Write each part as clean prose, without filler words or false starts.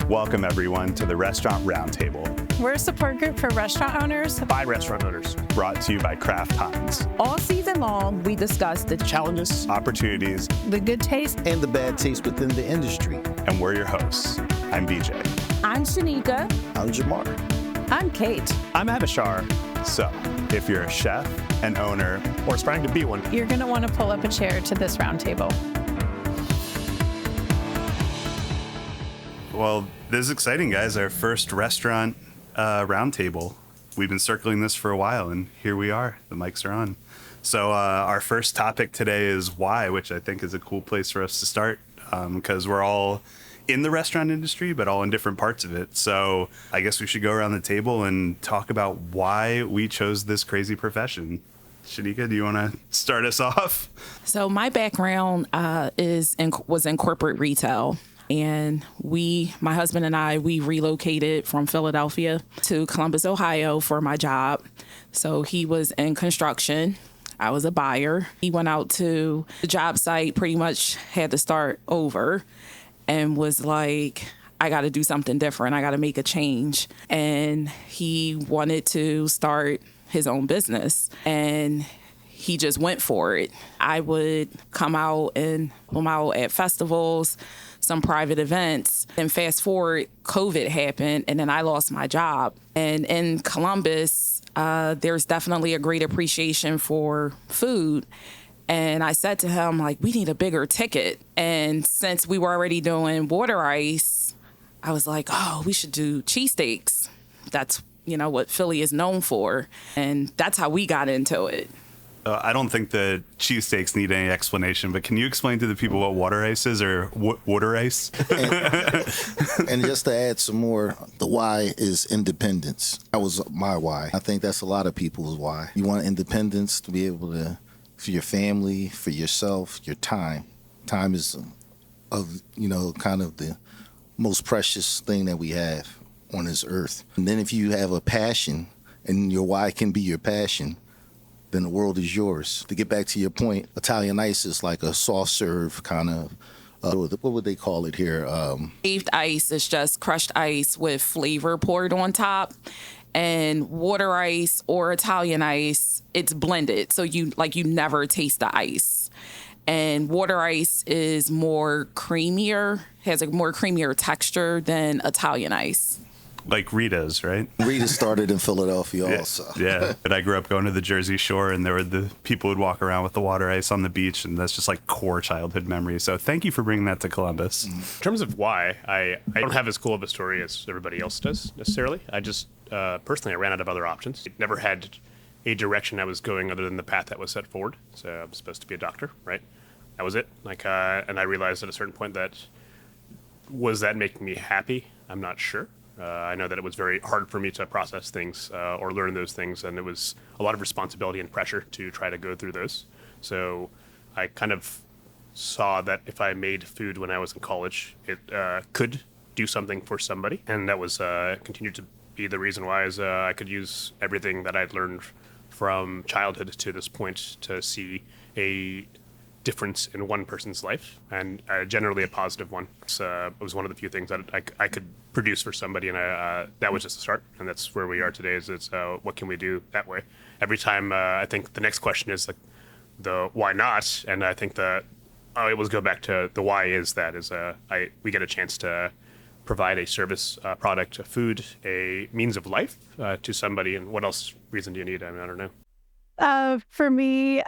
Welcome, everyone, to the Restaurant Roundtable. We're a support group for restaurant owners. By restaurant owners. Brought to you by Kraft Heinz. All season long, we discuss the Challenges, opportunities, The good taste. and the bad taste within the industry. and we're your hosts. I'm BJ. I'm Shanika. I'm Jamar. I'm Kate. I'm Abishar. So, if you're a chef, an owner, Or aspiring to be one. You're going to want to pull up a chair to this roundtable. well, this is exciting, guys. Our first restaurant roundtable. We've been circling this for a while, and here we are. The mics are on. So our first topic today is why, which I think is a cool place for us to start because we're all in the restaurant industry, but all in different parts of it. So I guess we should go around the table and talk about why we chose this crazy profession. Shanika, do you want to start us off? So my background was in corporate retail. And my husband and I, we relocated from Philadelphia to Columbus, Ohio for my job. So he was in construction. I was a buyer. He went out to the job site, pretty much had to start over and was like, I got to do something different. I got to make a change. And he wanted to start his own business. And he just went for it. I would come out at festivals, some private events, and fast forward, COVID happened, and then I lost my job. And in Columbus, there's definitely a great appreciation for food. And I said to him, like, we need a bigger ticket. And since we were already doing water ice, I was like, oh, we should do cheesesteaks. That's, what Philly is known for. And that's how we got into it. I don't think the cheesesteaks need any explanation, but can you explain to the people what water ice is or water ice? And just to add some more, the why is independence. That was my why. I think that's a lot of people's why. You want independence to be able to, for your family, for yourself, your time. Time is kind of the most precious thing that we have on this earth. And then if you have a passion and your why can be your passion, then the world is yours. To get back to your point, Italian ice is like a soft serve kind of, what would they call it here? Shaved ice is just crushed ice with flavor poured on top. And water ice or Italian ice, it's blended. So you never taste the ice. And water ice is more creamier, has a more creamier texture than Italian ice. Like Rita's, right? Rita started in Philadelphia also. Yeah, but I grew up going to the Jersey Shore, and there were the people would walk around with the water ice on the beach, and that's just like core childhood memory. So thank you for bringing that to Columbus. In terms of why, I don't have as cool of a story as everybody else does necessarily. I just, personally, I ran out of other options. I never had a direction I was going other than the path that was set forward. So I'm supposed to be a doctor, right? That was it. And I realized at a certain point was that making me happy? I'm not sure. I know that it was very hard for me to process things or learn those things, and it was a lot of responsibility and pressure to try to go through those. So I kind of saw that if I made food when I was in college, it could do something for somebody, and that was continued to be the reason why is I could use everything that I'd learned from childhood to this point to see a difference in one person's life, and generally a positive one. It was one of the few things that I could produce for somebody, and that was just a start, and that's where we are today. Is what can we do that way? Every time I think the next question is like the why not, and I think I always go back to the why is that we get a chance to provide a service, product, a food, a means of life to somebody, and what else reason do you need? I don't know. For me,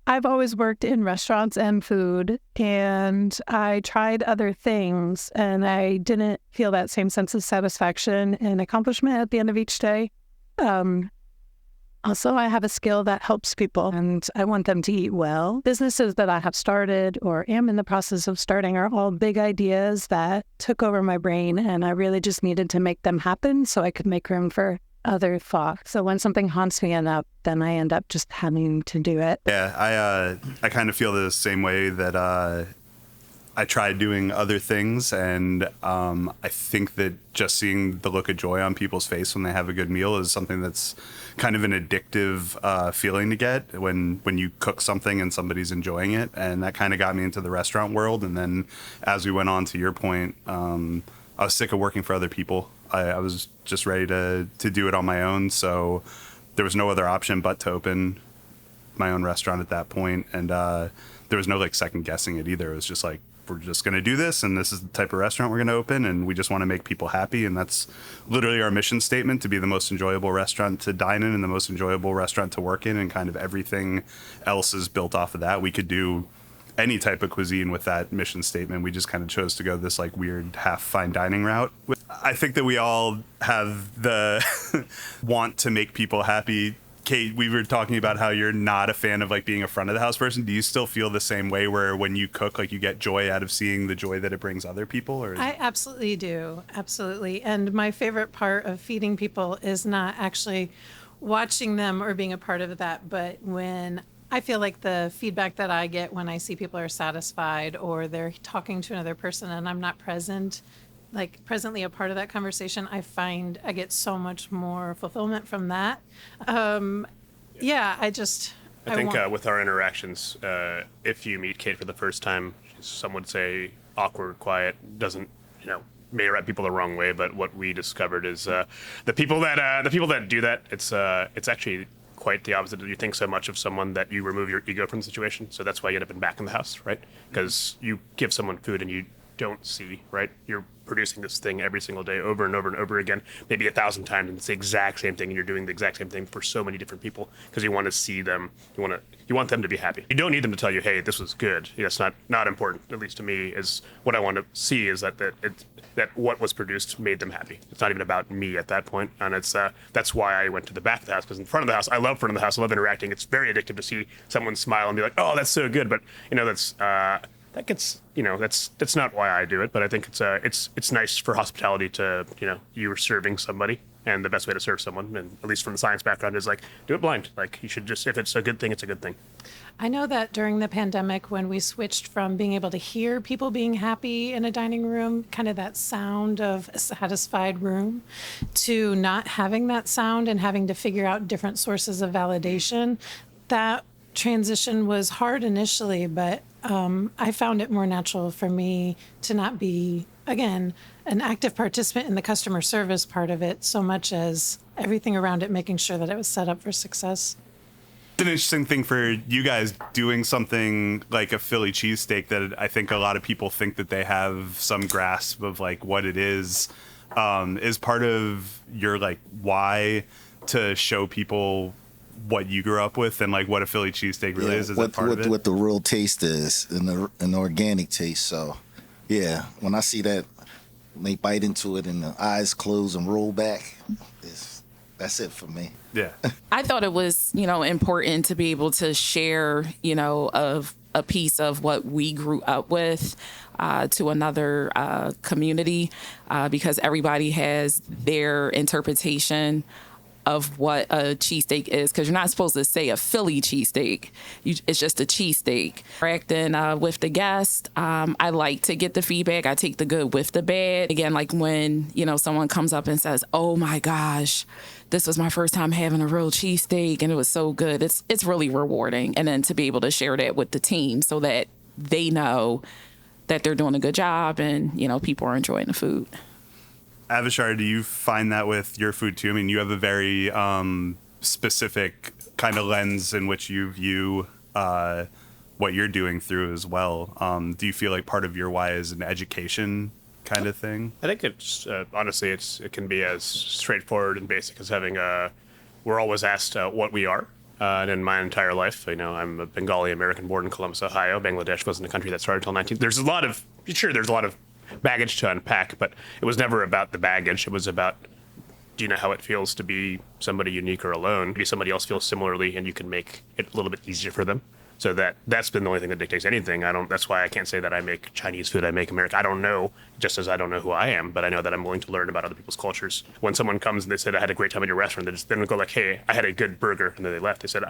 I've always worked in restaurants and food, and I tried other things, and I didn't feel that same sense of satisfaction and accomplishment at the end of each day. Also, I have a skill that helps people, and I want them to eat well. Businesses that I have started or am in the process of starting are all big ideas that took over my brain, and I really just needed to make them happen so I could make room for other thoughts. So when something haunts me enough, then I end up just having to do it. Yeah, I kind of feel the same way that I tried doing other things, and I think that just seeing the look of joy on people's face when they have a good meal is something that's kind of an addictive feeling to get when you cook something and somebody's enjoying it. And that kind of got me into the restaurant world. And then as we went on to your point, I was sick of working for other people. I was just ready to do it on my own. So there was no other option but to open my own restaurant at that point. And there was no like second guessing it either. It was just like, we're just going to do this, and this is the type of restaurant we're going to open, and we just want to make people happy. And that's literally our mission statement, to be the most enjoyable restaurant to dine in and the most enjoyable restaurant to work in, and kind of everything else is built off of that. We could do any type of cuisine with that mission statement. We just kind of chose to go this like weird half fine dining route. I think that we all have the want to make people happy. Kate, we were talking about how you're not a fan of like being a front of the house person. Do you still feel the same way, where when you cook, like you get joy out of seeing the joy that it brings other people? Or I absolutely do. Absolutely. And my favorite part of feeding people is not actually watching them or being a part of that, but when I feel like the feedback that I get when I see people are satisfied or they're talking to another person and I'm not presently a part of that conversation, I find I get so much more fulfillment from that. I think with our interactions, if you meet Kate for the first time, some would say awkward, quiet, doesn't, may rub people the wrong way. But what we discovered is the people that do that, it's actually quite the opposite. You think so much of someone that you remove your ego from the situation. So that's why you end up back in the house, right? Because you give someone food and you don't see, right? You're producing this thing every single day over and over and over again, maybe 1,000 times, and it's the exact same thing, and you're doing the exact same thing for so many different people because you want to see them, you want them to be happy. You don't need them to tell you, hey, this was good. That's not important, at least to me. Is what I want to see is that what was produced made them happy. It's not even about me at that point, and that's why I went to the back of the house, because in front of the house, I love front of the house, I love interacting. It's very addictive to see someone smile and be like, oh, that's so good, but that gets, that's not why I do it, but I think it's nice for hospitality to, you're serving somebody, and the best way to serve someone, and at least from the science background, is like, do it blind. Like, you should just, if it's a good thing, it's a good thing. I know that during the pandemic, when we switched from being able to hear people being happy in a dining room, kind of that sound of a satisfied room, to not having that sound and having to figure out different sources of validation, that transition was hard initially, but I found it more natural for me to not be, again, an active participant in the customer service part of it so much as everything around it, making sure that it was set up for success. It's an interesting thing for you guys doing something like a Philly cheesesteak that I think a lot of people think that they have some grasp of like what it is part of your like why to show people what you grew up with and like what a Philly cheesesteak really is. Is that part of it? What the real taste is, and an organic taste. So, yeah, when I see that, when they bite into it and the eyes close and roll back, that's it for me. Yeah. I thought it was, important to be able to share, of a piece of what we grew up with to another community because everybody has their interpretation of what a cheesesteak is, because you're not supposed to say a Philly cheesesteak. It's just a cheesesteak. Interacting with the guest, I like to get the feedback. I take the good with the bad. Again, like when, someone comes up and says, oh my gosh, this was my first time having a real cheesesteak and it was so good. It's really rewarding. And then to be able to share that with the team so that they know that they're doing a good job and, people are enjoying the food. Avishar, do you find that with your food too? I mean, you have a very specific kind of lens in which you view what you're doing through as well. Do you feel like part of your why is an education kind of thing? I think it's honestly, it can be as straightforward and basic as having we're always asked what we are. And in my entire life, I'm a Bengali American born in Columbus, Ohio. Bangladesh wasn't a country that started until 19. There's a lot of baggage to unpack, but it was never about the baggage. It was about, do you know how it feels to be somebody unique or alone? Maybe somebody else feels similarly, and you can make it a little bit easier for them. So that's been the only thing that dictates anything. That's why I can't say that I make Chinese food, I make American. I don't know, just as I don't know who I am, but I know that I'm willing to learn about other people's cultures. When someone comes and they said, I had a great time at your restaurant, they don't go like, hey, I had a good burger, and then they left. They said,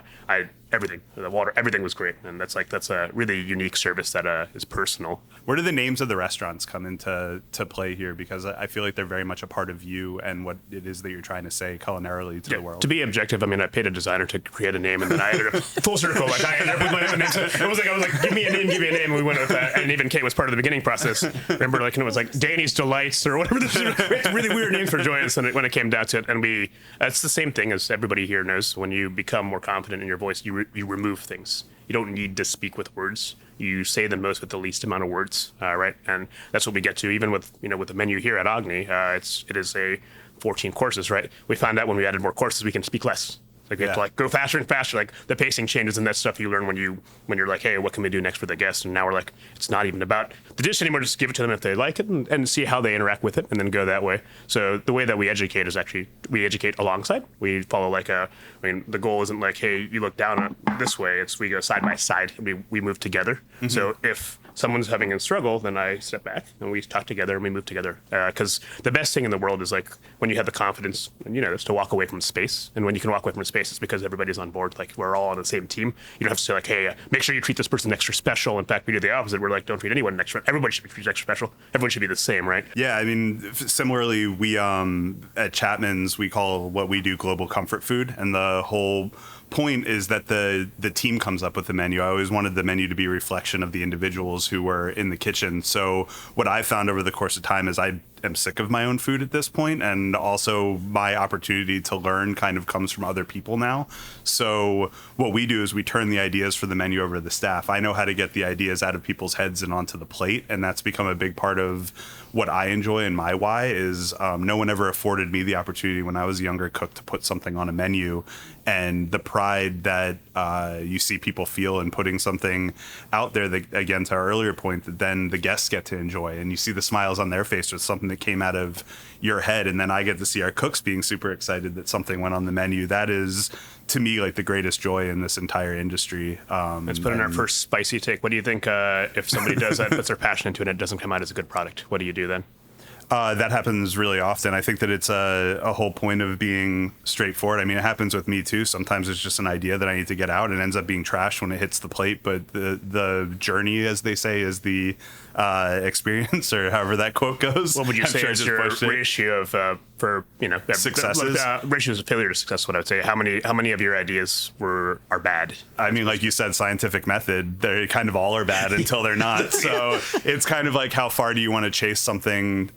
everything, the water, everything was great. And that's a really unique service that is personal. Where do the names of the restaurants come into play here? Because I feel like they're very much a part of you and what it is that you're trying to say culinarily to the world. To be objective, I paid a designer to create a name, and then I ended up full circle. Like I ended up with my I was like, give me a name. And we went with that. And even Kate was part of the beginning process. Remember, like, and it was like Danny's Delights or whatever. We had really weird names for Joyous when it came down to it. And that's the same thing as everybody here knows. When you become more confident in your voice, you remove things. You don't need to speak with words. You say the most with the least amount of words, right? And that's what we get to, even with with the menu here at Agni. It is a 14 courses, right? We found out when we added more courses, we can speak less. Like we have to like go faster and faster. Like the pacing changes, and that stuff you learn when you're like, hey, what can we do next for the guests? And now we're like, it's not even about the dish anymore. Just give it to them if they like it, and see how they interact with it, and then go that way. So the way that we educate is actually we educate alongside. We follow the goal isn't like, hey, you look down this way. It's we go side by side. We move together. Mm-hmm. So if someone's having a struggle, then I step back and we talk together and we move together. Because the best thing in the world is like when you have the confidence, and is to walk away from space. And when you can walk away from space, it's because everybody's on board. Like we're all on the same team. You don't have to say like, hey, make sure you treat this person extra special. In fact, we do the opposite. We're like, don't treat anyone extra. Everybody should be treated extra special. Everyone should be the same, right? Yeah, I mean, similarly, we at Chapman's we call what we do global comfort food, and the whole point is that the team comes up with the menu. I always wanted the menu to be a reflection of the individuals who were in the kitchen. So what I found over the course of time is I am sick of my own food at this point, and also my opportunity to learn kind of comes from other people now. So what we do is we turn the ideas for the menu over to the staff. I know how to get the ideas out of people's heads and onto the plate, and that's become a big part of what I enjoy and my why is no one ever afforded me the opportunity when I was a younger cook to put something on a menu, and the pride that you see people feel in putting something out there that, again, to our earlier point, that then the guests get to enjoy, and you see the smiles on their face with something that came out of your head, and then I get to see our cooks being super excited that something went on the menu. That is, to me, like the greatest joy in this entire industry. Let's put in our first spicy take. What do you think if somebody does that, puts their passion into it, and it doesn't come out as a good product? What do you do then? That happens really often. I think that it's a whole point of being straightforward. I mean, it happens with me too. Sometimes it's just an idea that I need to get out and ends up being trash when it hits the plate. But the journey, as they say, is the experience, or however that quote goes. What would you say is your ratio of successes? Ratios of failure to success. What I would say. How many of your ideas are bad? I mean, like you said, scientific method. They kind of all are bad until they're not. So it's kind of like, how far do you want to chase something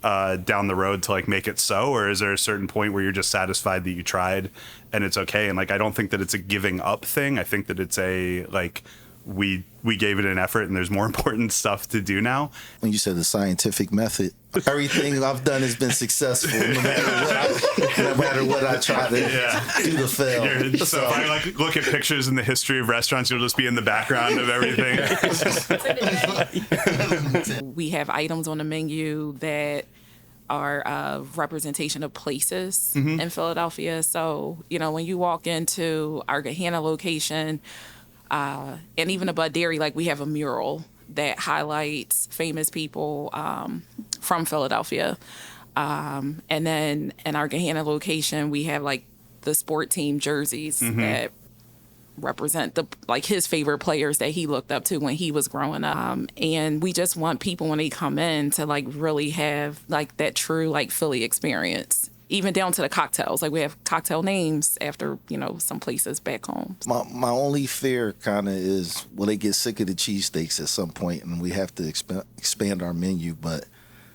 down the road to like make it so, or is there a certain point where you're just satisfied that you tried and it's okay? And like, I don't think that it's a giving up thing. I think that it's a like, we gave it an effort and there's more important stuff to do now. When you said the scientific method, everything I've done has been successful, no matter what I try to do to fail. So if I like look at pictures in the history of restaurants, you'll just be in the background of everything. We have items on the menu that are a representation of places in Philadelphia. So, when you walk into our Gahanna location, and even above Dairy, like we have a mural that highlights famous people from Philadelphia. And then in our Gahanna location, we have like the sport team jerseys that represent his favorite players that he looked up to when he was growing up. And we just want people when they come in to like really have like that true like Philly experience. Even down to the cocktails. Like we have cocktail names after, some places back home. My only fear kind of is, will they get sick of the cheesesteaks at some point and we have to expand our menu, but...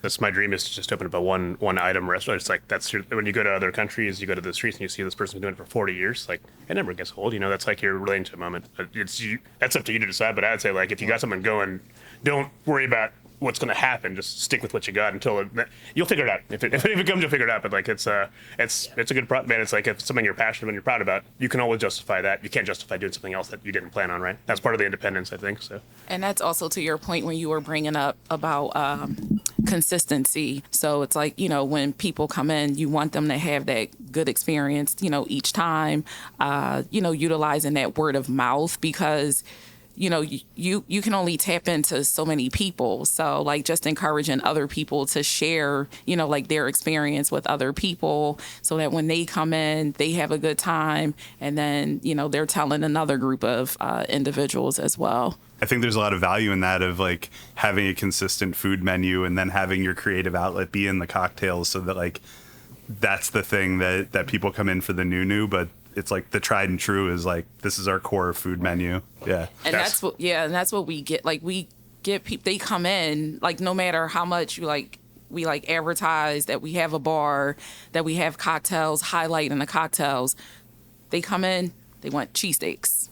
That's my dream, is to just open up a one item restaurant. It's like, when you go to other countries, you go to the streets and you see this person doing it for 40 years. Like, it never gets old. That's like you're relating to a moment. That's up to you to decide. But I'd say, like, if you got something going, don't worry about what's going to happen. Just stick with what you got until you'll figure it out. If it comes, you'll figure it out. But like, it's a good product, man. It's like, if it's something you're passionate and you're proud about, you can always justify that. You can't justify doing something else that you didn't plan on, right? That's part of the independence, I think. So. And that's also to your point when you were bringing up about consistency. So it's like, when people come in, you want them to have that good experience, each time, utilizing that word of mouth, because you can only tap into so many people. So like just encouraging other people to share, like their experience with other people, so that when they come in, they have a good time. And then, they're telling another group of individuals as well. I think there's a lot of value in that, of like having a consistent food menu and then having your creative outlet be in the cocktails, so that like that's the thing that people come in for the new, but it's like the tried and true is like, this is our core food menu. Yeah. And that's what we get. Like, we get people, they come in, like, no matter how much you like, we like advertise that we have a bar, that we have cocktails, highlighting the cocktails. They come in, they want cheesesteaks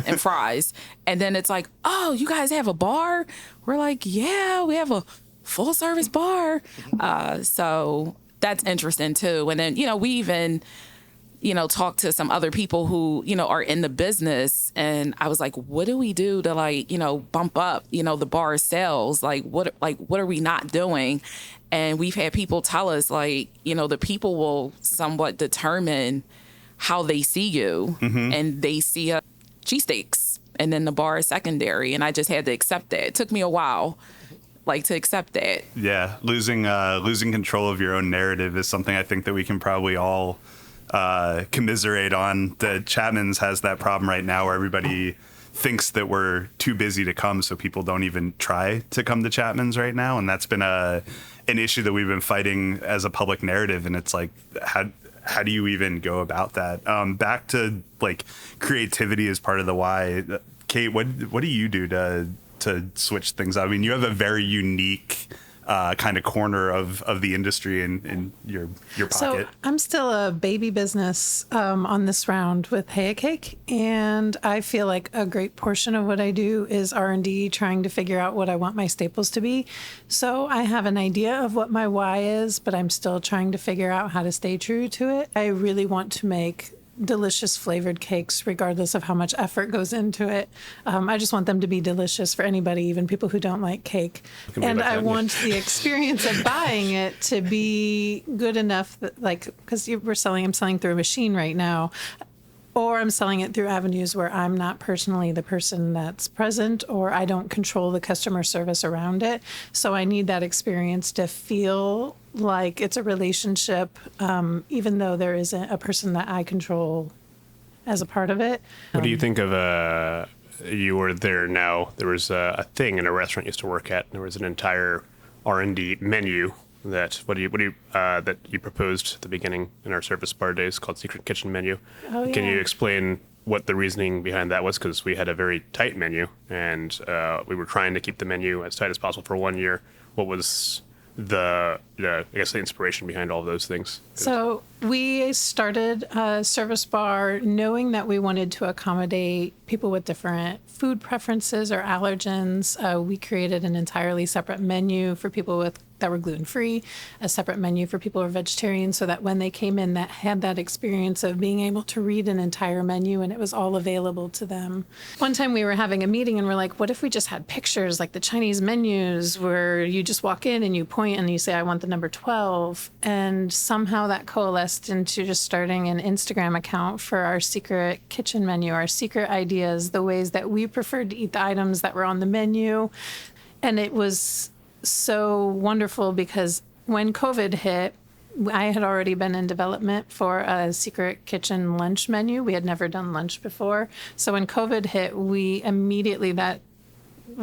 and fries. And then it's like, oh, you guys have a bar? We're like, yeah, we have a full service bar. So that's interesting too. And then, we even, talk to some other people who, are in the business. And I was like, what do we do to like, bump up, the bar sales? Like, what are we not doing? And we've had people tell us like, the people will somewhat determine how they see you, and they see cheesesteaks, and then the bar is secondary. And I just had to accept that. It took me a while, like, to accept that. Yeah, losing control of your own narrative is something I think that we can probably all commiserate on. The Chapman's has that problem right now where everybody thinks that we're too busy to come, so people don't even try to come to Chapman's right now, and that's been an issue that we've been fighting as a public narrative. And it's like, how do you even go about that? Back to like creativity as part of the why. Kate, what do you do to switch things up? I mean, you have a very unique kind of corner of the industry in your pocket. So I'm still a baby business on this round with Hey Cake, and I feel like a great portion of what I do is R&D, trying to figure out what I want my staples to be. So I have an idea of what my why is, but I'm still trying to figure out how to stay true to it. I really want to make delicious flavored cakes regardless of how much effort goes into it. I just want them to be delicious for anybody, even people who don't like cake. And I want the experience of buying it to be good enough that, like, because I'm selling through a machine right now, or I'm selling it through avenues where I'm not personally the person that's present, or I don't control the customer service around it. So I need that experience to feel like it's a relationship, even though there isn't a person that I control as a part of it. What do you think of, you were there now, there was a thing in a restaurant you used to work at, there was an entire R&D menu that that you proposed at the beginning in our service bar days called Secret Kitchen Menu. Oh, yeah. Can you explain what the reasoning behind that was? Because we had a very tight menu, and we were trying to keep the menu as tight as possible for 1 year. What was the inspiration behind all of those things? So we started a service bar knowing that we wanted to accommodate people with different food preferences or allergens. We created an entirely separate menu for people that were gluten-free, a separate menu for people who are vegetarian, so that when they came in, that had that experience of being able to read an entire menu and it was all available to them. One time we were having a meeting and we're like, what if we just had pictures like the Chinese menus where you just walk in and you point and you say, I want the number 12. And somehow that coalesced into just starting an Instagram account for our secret kitchen menu, our secret ideas, the ways that we preferred to eat the items that were on the menu. And it was so wonderful because when COVID hit, I had already been in development for a secret kitchen lunch menu. We had never done lunch before. So when COVID hit, we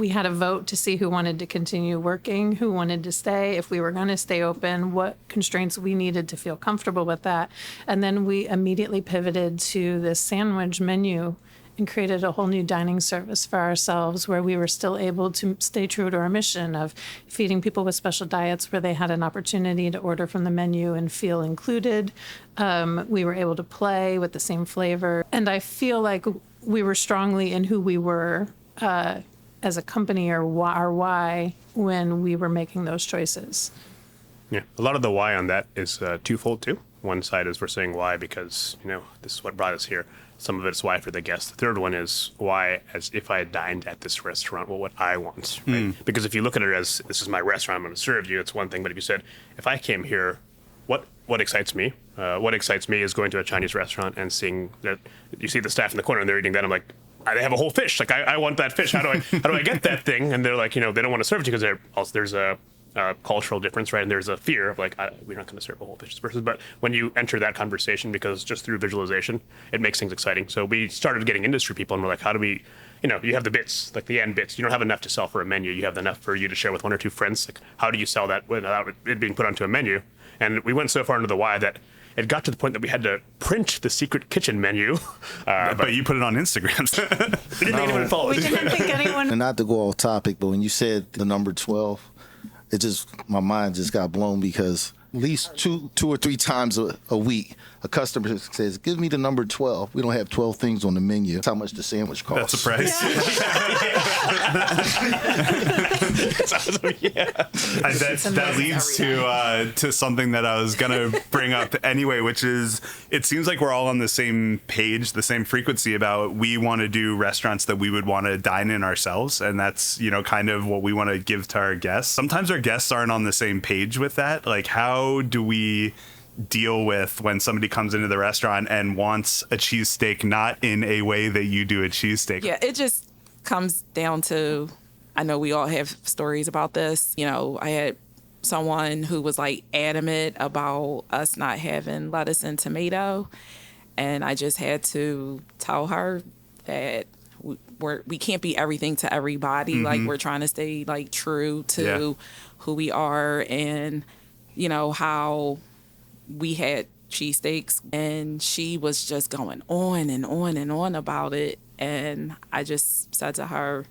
had a vote to see who wanted to continue working, who wanted to stay, if we were going to stay open, what constraints we needed to feel comfortable with that. And then we immediately pivoted to this sandwich menu and created a whole new dining service for ourselves where we were still able to stay true to our mission of feeding people with special diets where they had an opportunity to order from the menu and feel included. We were able to play with the same flavor. And I feel like we were strongly in who we were as a company, or our why, when we were making those choices. Yeah, a lot of the why on that is twofold too. One side is we're saying why because, this is what brought us here. Some of it's why for the guest. The third one is why, as if I had dined at this restaurant, what would I want? Right? Because if you look at it as, this is my restaurant, I'm going to serve you, it's one thing. But if you said, if I came here, what excites me? What excites me is going to a Chinese restaurant and seeing that you see the staff in the corner and they're eating that. I'm like, they have a whole fish. Like, I want that fish. How do I get that thing? And they're like, they don't want to serve it because there's a cultural difference, right? And there's a fear of like, we're not going to serve a whole fish to this person. But when you enter that conversation, because just through visualization, it makes things exciting. So we started getting industry people and we're like, how do we, you have the bits, like the end bits. You don't have enough to sell for a menu. You have enough for you to share with one or two friends. Like, how do you sell that without it being put onto a menu? And we went so far into the why that it got to the point that we had to print the secret kitchen menu. But you put it on Instagram. We didn't think anyone followed. We didn't think anyone. And not to go off topic, but when you said the number 12, my mind just got blown because at least two or three times a week, a customer says, "Give me the number 12. We don't have 12 things on the menu. That's how much the sandwich costs." That's the price. That leads to something that I was gonna bring up anyway, which is it seems like we're all on the same page, the same frequency about we want to do restaurants that we would want to dine in ourselves, and that's kind of what we want to give to our guests. Sometimes our guests aren't on the same page with that. Like, how do we deal with when somebody comes into the restaurant and wants a cheesesteak not in a way that you do a cheesesteak? Yeah, it just comes down to, I know we all have stories about this. I had someone who was like adamant about us not having lettuce and tomato, and I just had to tell her that we can't be everything to everybody. Mm-hmm. Like, we're trying to stay like true to who we are, and how we had cheesesteaks, and she was just going on and on and on about it. And I just said to her,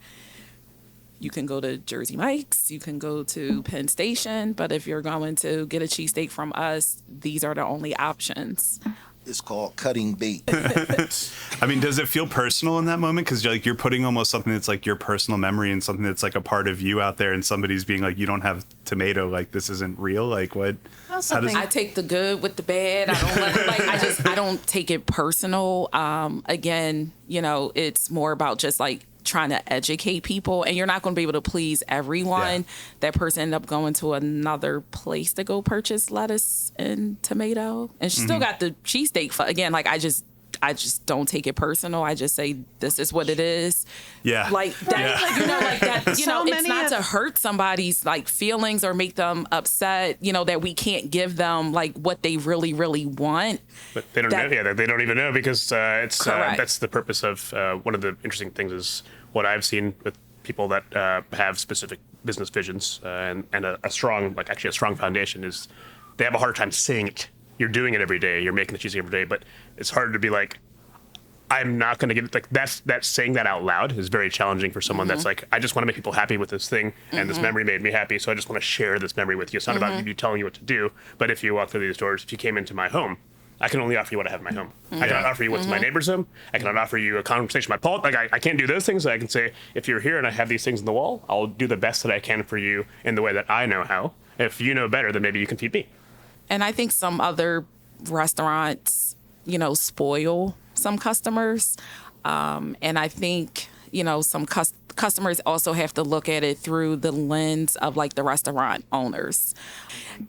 you can go to Jersey Mike's, you can go to Penn Station, but if you're going to get a cheesesteak from us, these are the only options. It's called cutting bait. I mean, does it feel personal in that moment? Because you're putting almost something that's like your personal memory and something that's like a part of you out there, and somebody's being like, you don't have tomato, like this isn't real. Like, what? I take the good with the bad. I don't let it, I don't take it personal. Again, it's more about just like trying to educate people, and you're not going to be able to please everyone. That person ended up going to another place to go purchase lettuce and tomato, and she still got the cheesesteak. Again, like I just don't take it personal. I just say this is what it is. Yeah, like that. Like that. It's not to hurt somebody's like feelings or make them upset. That we can't give them like what they really, really want. But they don't know. Yeah, they don't even know, because it's that's the purpose of one of the interesting things is what I've seen with people that have specific business visions and a strong foundation is they have a hard time saying it. You're doing it every day. You're making the cheese every day, but it's hard to be like, I'm not going to get it. Like that's saying that out loud is very challenging for someone that's like, I just want to make people happy with this thing, and this memory made me happy, so I just want to share this memory with you. It's not about you telling you what to do, but if you walk through these doors, if you came into my home, I can only offer you what I have in my home. I cannot offer you what's in my neighbor's home. I cannot offer you a conversation with my Paul. Like I can't do those things. I can say, if you're here and I have these things on the wall, I'll do the best that I can for you in the way that I know how. If you know better, then maybe you can feed me. And I think some other restaurants, spoil some customers. And I think, some customers also have to look at it through the lens of like the restaurant owners.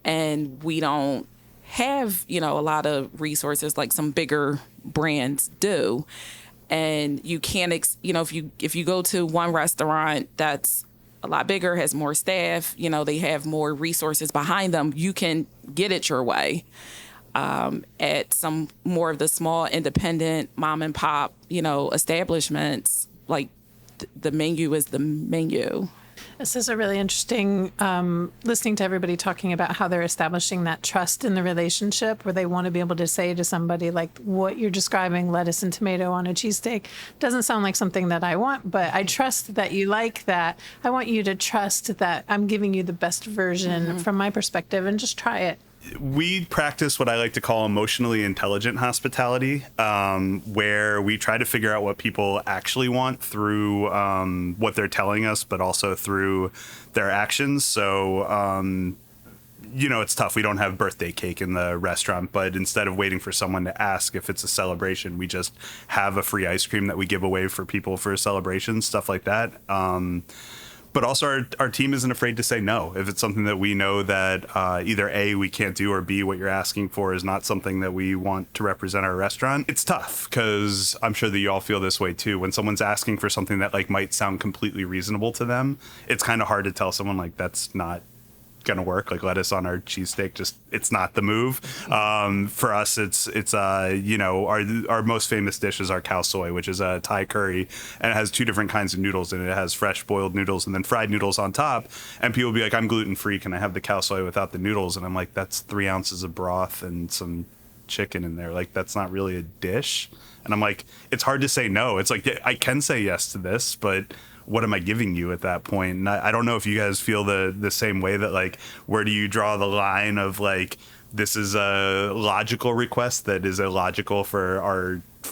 And we don't have, a lot of resources like some bigger brands do. And you can't, if you go to one restaurant that's a lot bigger, has more staff, they have more resources behind them, you can get it your way. At some more of the small independent mom and pop, establishments, like the menu is the menu. This is a really interesting, listening to everybody talking about how they're establishing that trust in the relationship where they want to be able to say to somebody like what you're describing, lettuce and tomato on a cheesesteak, doesn't sound like something that I want, but I trust that you like that. I want you to trust that I'm giving you the best version from my perspective, and just try it. We practice what I like to call emotionally intelligent hospitality, where we try to figure out what people actually want through what they're telling us, but also through their actions. So, it's tough. We don't have birthday cake in the restaurant, but instead of waiting for someone to ask if it's a celebration, we just have a free ice cream that we give away for people for celebrations, stuff like that. But also our team isn't afraid to say no. If it's something that we know that either A, we can't do, or B, what you're asking for is not something that we want to represent our restaurant. It's tough because I'm sure that you all feel this way too. When someone's asking for something that like might sound completely reasonable to them, it's kind of hard to tell someone like that's not gonna work. Like lettuce on our cheesesteak, just it's not the move. For us, it's our most famous dish is our khao soi, which is a Thai curry, and it has two different kinds of noodles in it. It has fresh boiled noodles and then fried noodles on top. And people will be like, I'm gluten free, can I have the khao soi without the noodles? And I'm like, that's 3 ounces of broth and some chicken in there. Like, that's not really a dish. And I'm like, it's hard to say no. It's like, I can say yes to this, but what am I giving you at that point? And I don't know if you guys feel the same way, that like, where do you draw the line of like, this is a logical request that is illogical for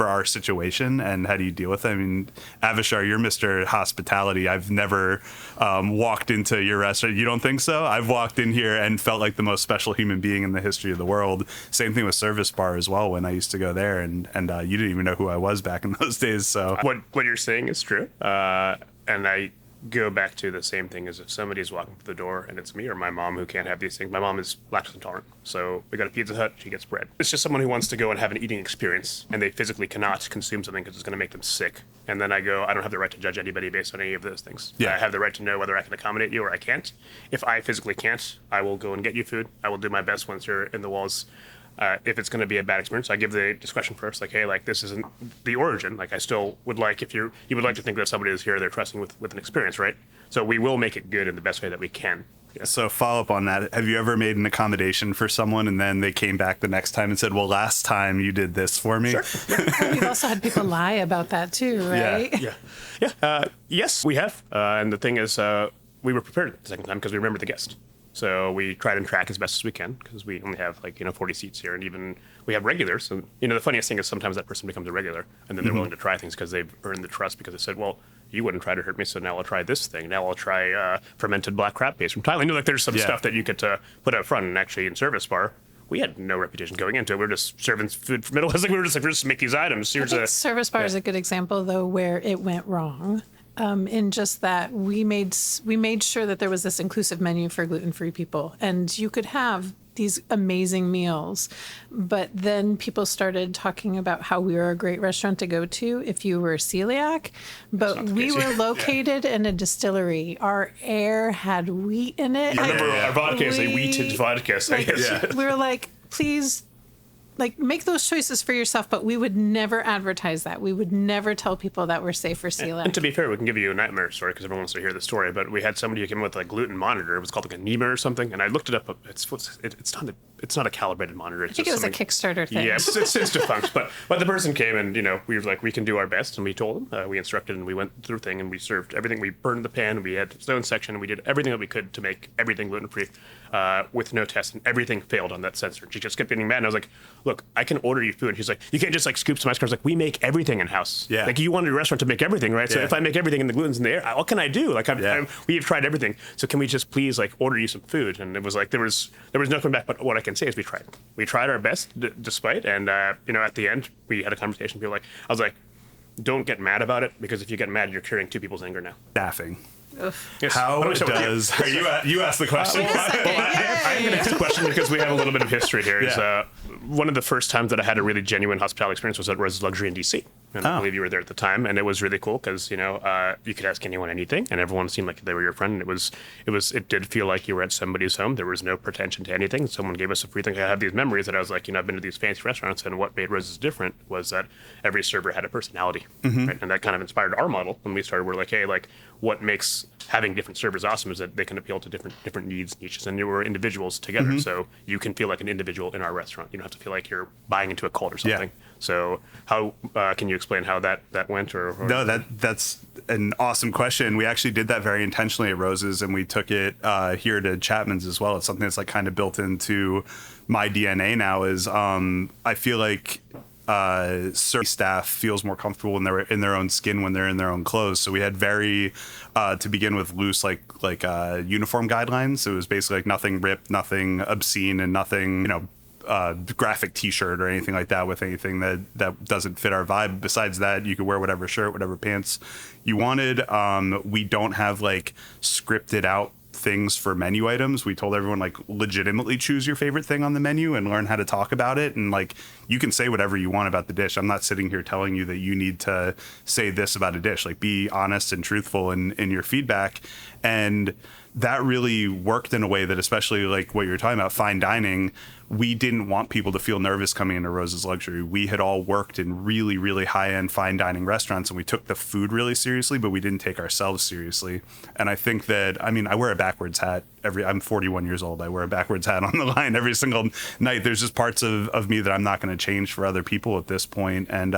our situation, and how do you deal with it? I mean, Avishar, you're Mr. Hospitality. I've never walked into your restaurant. You don't think so? I've walked in here and felt like the most special human being in the history of the world. Same thing with Service Bar as well, when I used to go there, and you didn't even know who I was back in those days. So what you're saying is true, and I go back to the same thing as if somebody's walking through the door and it's me or my mom who can't have these things. My mom is lactose intolerant, so we go to Pizza Hut, she gets bread. It's just someone who wants to go and have an eating experience, and they physically cannot consume something because it's going to make them sick. And then I go, I don't have the right to judge anybody based on any of those things. Yeah. I have the right to know whether I can accommodate you or I can't. If I physically can't, I will go and get you food. I will do my best once you're in the walls. If it's going to be a bad experience, I give the discussion first, like, hey, like, this isn't the origin. Like, I still would like, if you would like to think that somebody is here, they're trusting with an experience, right? So we will make it good in the best way that we can. Yeah. So follow up on that. Have you ever made an accommodation for someone and then they came back the next time and said, well, last time you did this for me? Sure. We've also had people lie about that too, right? Yeah. Yes, we have. And the thing is, we were prepared the second time because we remembered the guest. So we try and track as best as we can, because we only have 40 seats here, and even we have regulars. And the funniest thing is sometimes that person becomes a regular, and then they're willing to try things because they've earned the trust, because they said, well, you wouldn't try to hurt me, so now I'll try this thing. Now I'll try fermented black crab paste from Thailand. There's some stuff that you get to put up front. And actually, in Service Bar, we had no reputation going into it. We were just serving food from middle. We were just make these items. I think Service Bar is a good example, though, where it went wrong. In just that we made sure that there was this inclusive menu for gluten-free people, and you could have these amazing meals, but then people started talking about how we were a great restaurant to go to if you were celiac, but we were located in a distillery. Our air had wheat in it. You remember our vodka is a wheated vodka. So we were like, please, make those choices for yourself, but we would never advertise that. We would never tell people that we're safe for celiac. And to be fair, we can give you a nightmare story because everyone wants to hear the story, but we had somebody who came in with a gluten monitor. It was called like a NEMA or something, and I looked it up. It's not a calibrated monitor. I think it was a Kickstarter thing. Yeah, it's defunct. But the person came and, we were like, we can do our best. And we told them, we instructed, and we went through the thing, and we served everything. We burned the pan, we had stone section, and we did everything that we could to make everything gluten-free with no test. And everything failed on that sensor. She just kept getting mad. And I was like, look, I can order you food. And she's like, you can't just scoop some ice cream. I was like, we make everything in-house. Yeah. You wanted a restaurant to make everything, right? So if I make everything and the gluten's in the air, what can I do? We have tried everything. So can we just please order you some food? And it was like, there was no coming back. But what I can say is we tried. We tried our best, despite, and at the end we had a conversation. I was like, don't get mad about it, because if you get mad, you're carrying two people's anger now. Staffing. Yes. How does you asked the question? I'm going to ask the question because we have a little bit of history here. Yeah. One of the first times that I had a really genuine hospitality experience was at Rose's Luxury in DC. And I believe you were there at the time, and it was really cool because you could ask anyone anything, and everyone seemed like they were your friend. And it did feel like you were at somebody's home. There was no pretension to anything. Someone gave us a free thing. I have these memories that I was like, I've been to these fancy restaurants, and what made Rose's different was that every server had a personality, right? And that kind of inspired our model when we started. We're like, hey, what makes having different servers awesome is that they can appeal to different needs, niches, and we're individuals together. So you can feel like an individual in our restaurant. You don't have to feel like you're buying into a cult or something. Yeah. So how can you explain how that went? Or No, that's an awesome question. We actually did that very intentionally at Rose's, and we took it here to Chapman's as well. It's something that's kind of built into my DNA now. Is I feel like service staff feels more comfortable when they're in their own skin when they're in their own clothes. So we had very to begin with loose uniform guidelines. It was basically nothing ripped, nothing obscene, and nothing graphic T-shirt or anything like that with anything that doesn't fit our vibe. Besides that, you could wear whatever shirt, whatever pants you wanted. We don't have scripted out things for menu items. We told everyone legitimately choose your favorite thing on the menu and learn how to talk about it, and you can say whatever you want about the dish. I'm not sitting here telling you that you need to say this about a dish. Be honest and truthful in your feedback. And that really worked in a way that, especially what you're talking about, fine dining, we didn't want people to feel nervous coming into Rose's Luxury. We had all worked in really, really high-end fine dining restaurants, and we took the food really seriously, but we didn't take ourselves seriously. And I think that, I mean, I wear a backwards hat I'm 41 years old. I wear a backwards hat on the line every single night. There's just parts of me that I'm not going to change for other people at this point. And,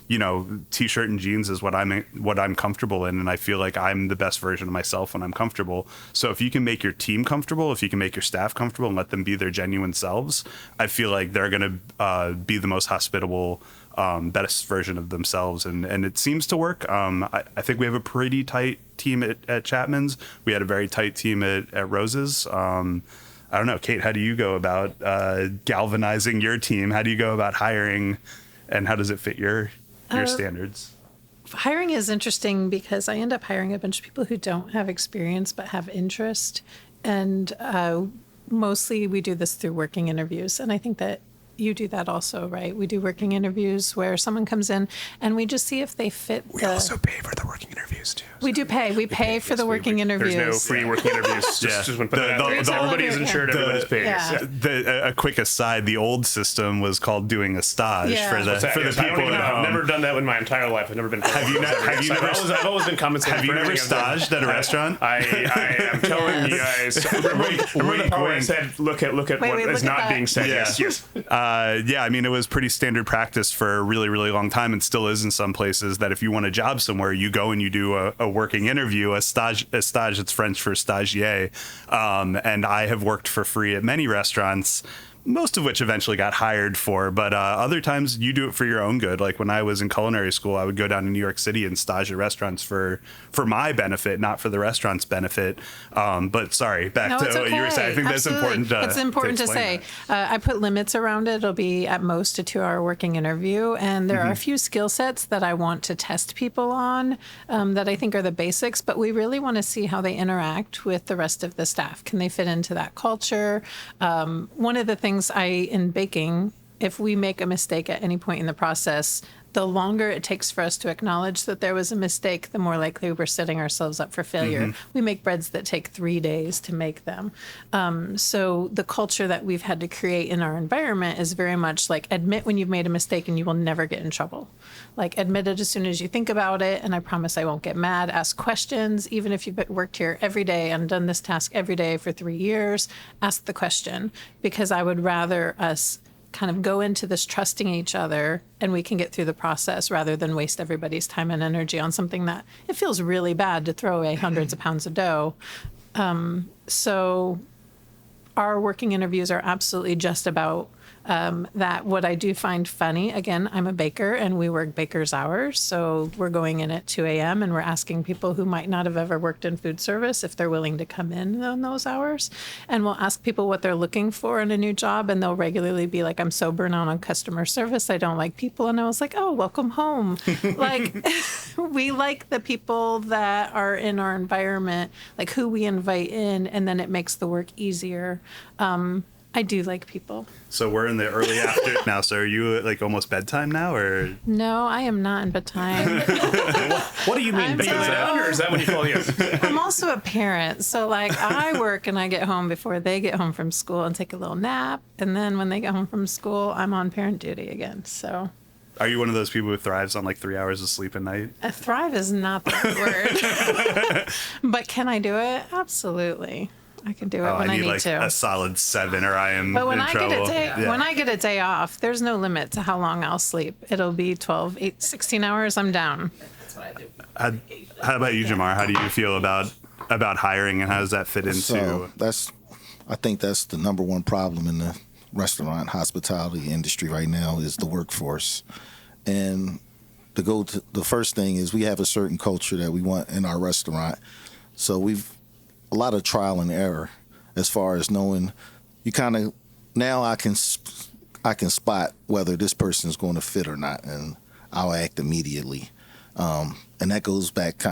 you know, t-shirt and jeans is what I'm comfortable in. And I feel like I'm the best version of myself when I'm comfortable. So if you can make your team comfortable, if you can make your staff comfortable and let them be their genuine selves, I feel like they're going to be the most hospitable, best version of themselves. And it seems to work. I think we have a pretty tight team at Chapman's. We had a very tight team at Rose's. I don't know, Kate, how do you go about galvanizing your team? How do you go about hiring, and how does it fit your standards? Hiring is interesting because I end up hiring a bunch of people who don't have experience but have interest. And mostly we do this through working interviews. And I think that you do that also, right? We do working interviews where someone comes in and we just see if they fit. We also pay for the working interviews too. We do pay. We pay for the working interviews. There's no free working interviews. Just when everybody is insured, everybody's paid. Yeah. A quick aside: the old system was called doing a stage for the people at home. I've never done that in my entire life. I've never been. I've always been compensated. Have you never staged at a restaurant? I am telling you guys. Remember the part where I said, look at what is not being said. Yes. Yeah, I mean, it was pretty standard practice for a really, really long time, and still is in some places, that if you want a job somewhere, you go and you do a working interview, a stage, it's French for stagiaire. And I have worked for free at many restaurants, most of which eventually got hired for, but other times you do it for your own good. Like when I was in culinary school, I would go down to New York City and stage at restaurants for my benefit, not for the restaurant's benefit. But sorry, back to what you were saying. I think that's important. It's important to say. I put limits around it. It'll be at most a 2-hour working interview, and there are a few skill sets that I want to test people on that I think are the basics. But we really want to see how they interact with the rest of the staff. Can they fit into that culture? One of the things in baking, if we make a mistake at any point in the process, the longer it takes for us to acknowledge that there was a mistake, the more likely we're setting ourselves up for failure. We make breads that take 3 days to make them. So the culture that we've had to create in our environment is very much like, admit when you've made a mistake and you will never get in trouble. Like, admit it as soon as you think about it, and I promise I won't get mad. Ask questions, even if you've worked here every day and done this task every day for 3 years, ask the question, because I would rather us kind of go into this trusting each other and we can get through the process rather than waste everybody's time and energy on something that it feels really bad to throw away hundreds of pounds of dough. So our working interviews are absolutely just about that. What I do find funny, again, I'm a baker and we work baker's hours. So we're going in at 2 a.m. and we're asking people who might not have ever worked in food service if they're willing to come in on those hours. And we'll ask people what they're looking for in a new job. And they'll regularly be like, I'm so burnt out on customer service. I don't like people. And I was like, oh, welcome home. Like, we like the people that are in our environment, like who we invite in, and then it makes the work easier. I do like people. So we're in the early after now. So are you like almost bedtime now, or? No, I am not in bedtime. What do you mean, bedtime? Or is that when you fall asleep? I'm also a parent. So like I work and I get home before they get home from school and take a little nap. And then when they get home from school, I'm on parent duty again. So. Are you one of those people who thrives on like 3 hours of sleep a night? Thrive is not the right word. But can I do it? Absolutely. I can do it when I need like to. A solid 7 or I am but when in I trouble. When I get a day off, there's no limit to how long I'll sleep. It'll be 12, 16 hours, I'm down. That's what I do. How about you, Jamar? How do you feel about hiring, and how does that fit into? So I think that's the number one problem in the restaurant hospitality industry right now is the workforce. And the first thing is we have a certain culture that we want in our restaurant. So we've a lot of trial and error as far as knowing you kind of now I can spot whether this person is going to fit or not, and I'll act immediately. And that goes back